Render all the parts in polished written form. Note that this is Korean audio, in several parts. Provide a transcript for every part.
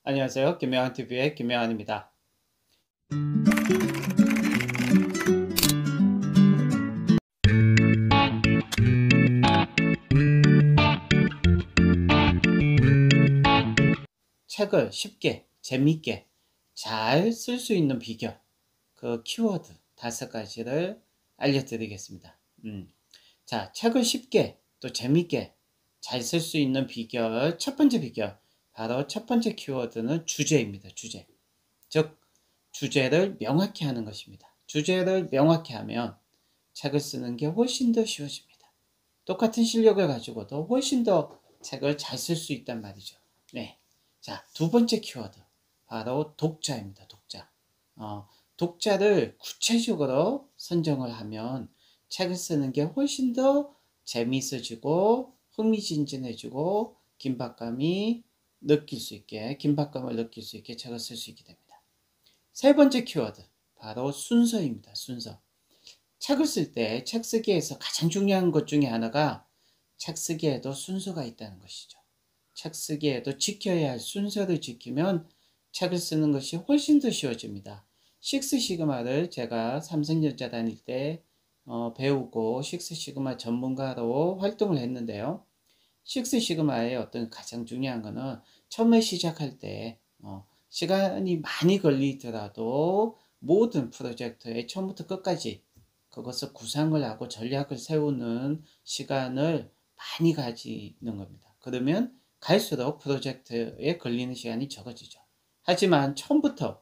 안녕하세요. 김명환TV의 김명환입니다. 책을 쉽게, 재미있게 잘 쓸 수 있는 비결, 그 키워드 5가지를 알려드리겠습니다. 자, 책을 쉽게 또 재미있게 잘 쓸 수 있는 비결, 첫 번째 비결, 바로 첫 번째 키워드는 주제입니다. 주제. 즉, 주제를 명확히 하는 것입니다. 주제를 명확히 하면 책을 쓰는 게 훨씬 더 쉬워집니다. 똑같은 실력을 가지고도 훨씬 더 책을 잘 쓸 수 있단 말이죠. 네. 자, 두 번째 키워드. 바로 독자입니다. 독자. 독자를 구체적으로 선정을 하면 책을 쓰는 게 훨씬 더 재미있어지고 흥미진진해지고 긴박감을 느낄 수 있게 책을 쓸 수 있게 됩니다. 세 번째 키워드. 바로 순서입니다. 순서. 책을 쓸 때 책 쓰기에서 가장 중요한 것 중에 하나가 책 쓰기에도 순서가 있다는 것이죠. 책 쓰기에도 지켜야 할 순서를 지키면 책을 쓰는 것이 훨씬 더 쉬워집니다. 식스 시그마를 제가 삼성전자 다닐 때 배우고 식스 시그마 전문가로 활동을 했는데요. 식스 시그마의 어떤 가장 중요한 거는 처음에 시작할 때 시간이 많이 걸리더라도 모든 프로젝트의 처음부터 끝까지 그것을 구상을 하고 전략을 세우는 시간을 많이 가지는 겁니다. 그러면 갈수록 프로젝트에 걸리는 시간이 적어지죠. 하지만 처음부터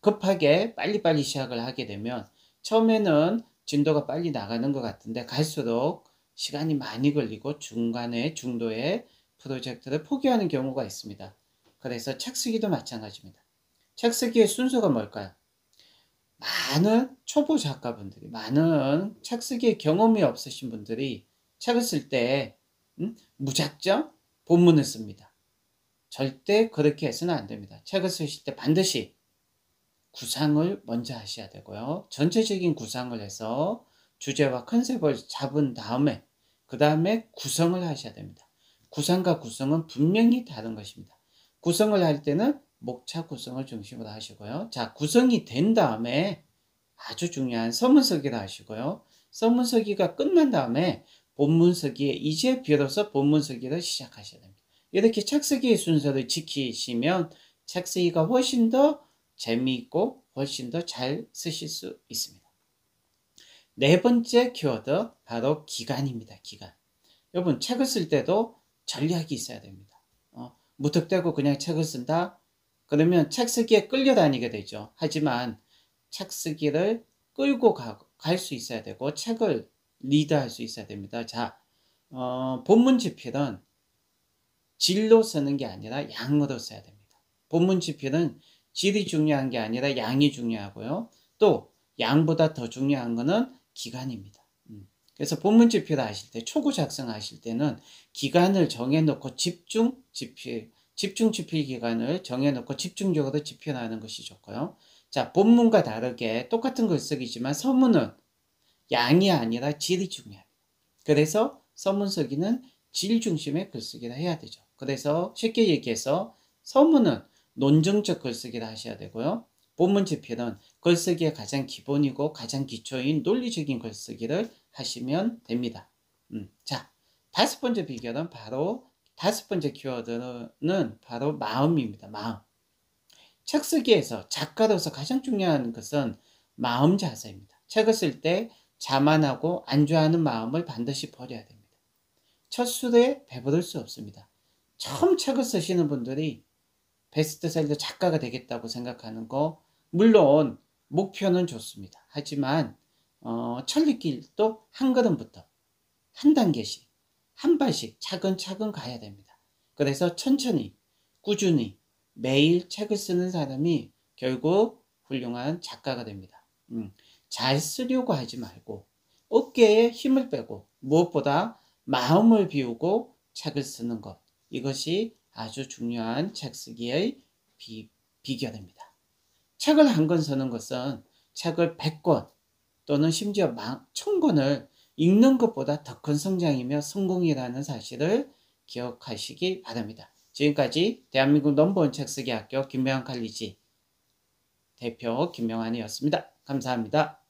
급하게 빨리빨리 시작을 하게 되면 처음에는 진도가 빨리 나가는 것 같은데 갈수록 시간이 많이 걸리고 중간에 중도에 프로젝트를 포기하는 경우가 있습니다. 그래서 책 쓰기도 마찬가지입니다. 책 쓰기의 순서가 뭘까요? 많은 초보 작가분들이, 많은 책 쓰기에 경험이 없으신 분들이 책을 쓸 때 무작정 본문을 씁니다. 절대 그렇게 해서는 안 됩니다. 책을 쓰실 때 반드시 구상을 먼저 하셔야 되고요. 전체적인 구상을 해서 주제와 컨셉을 잡은 다음에 그 다음에 구성을 하셔야 됩니다. 구상과 구성은 분명히 다른 것입니다. 구성을 할 때는 목차 구성을 중심으로 하시고요. 자, 구성이 된 다음에 아주 중요한 서문 쓰기를 하시고요. 서문 쓰기가 끝난 다음에 본문 쓰기에 이제 비로소 본문 쓰기를 시작하셔야 됩니다. 이렇게 책 쓰기의 순서를 지키시면 책 쓰기가 훨씬 더 재미있고 훨씬 더 잘 쓰실 수 있습니다. 네 번째 키워드, 바로 기간입니다. 기간. 여러분, 책을 쓸 때도 전략이 있어야 됩니다. 무턱대고 그냥 책을 쓴다? 그러면 책 쓰기에 끌려다니게 되죠. 하지만 책 쓰기를 끌고 갈 수 있어야 되고 책을 리드할 수 있어야 됩니다. 자, 본문 집필은 질로 쓰는 게 아니라 양으로 써야 됩니다. 본문 집필은 질이 중요한 게 아니라 양이 중요하고요. 또 양보다 더 중요한 거는 기간입니다. 그래서 본문 집필을 하실 때, 초고 작성하실 때는 기간을 정해놓고 집중 집필 기간을 정해놓고 집중적으로 집필하는 것이 좋고요. 자, 본문과 다르게 똑같은 글쓰기지만 서문은 양이 아니라 질이 중요합니다. 그래서 서문 쓰기는 질 중심의 글쓰기를 해야 되죠. 그래서 쉽게 얘기해서 서문은 논증적 글쓰기를 하셔야 되고요. 본문 집필은 글쓰기의 가장 기본이고 가장 기초인 논리적인 글쓰기를 하시면 됩니다. 자, 다섯 번째 키워드는 바로 마음입니다. 마음. 책 쓰기에서 작가로서 가장 중요한 것은 마음 자세입니다. 책을 쓸 때 자만하고 안주하는 마음을 반드시 버려야 됩니다. 첫 술에 배부를 수 없습니다. 처음 책을 쓰시는 분들이 베스트셀러 작가가 되겠다고 생각하는 거, 물론 목표는 좋습니다. 하지만 천리길도 한 걸음부터 한 단계씩 한 발씩 차근차근 가야 됩니다. 그래서 천천히 꾸준히 매일 책을 쓰는 사람이 결국 훌륭한 작가가 됩니다. 잘 쓰려고 하지 말고 어깨에 힘을 빼고 무엇보다 마음을 비우고 책을 쓰는 것, 이것이 아주 중요한 책 쓰기의 비결입니다. 책을 한 권 쓰는 것은 책을 100권 또는 심지어 1000권을 읽는 것보다 더 큰 성장이며 성공이라는 사실을 기억하시기 바랍니다. 지금까지 대한민국 넘버원 책쓰기 학교 김명한 칼리지 대표 김명한이었습니다. 감사합니다.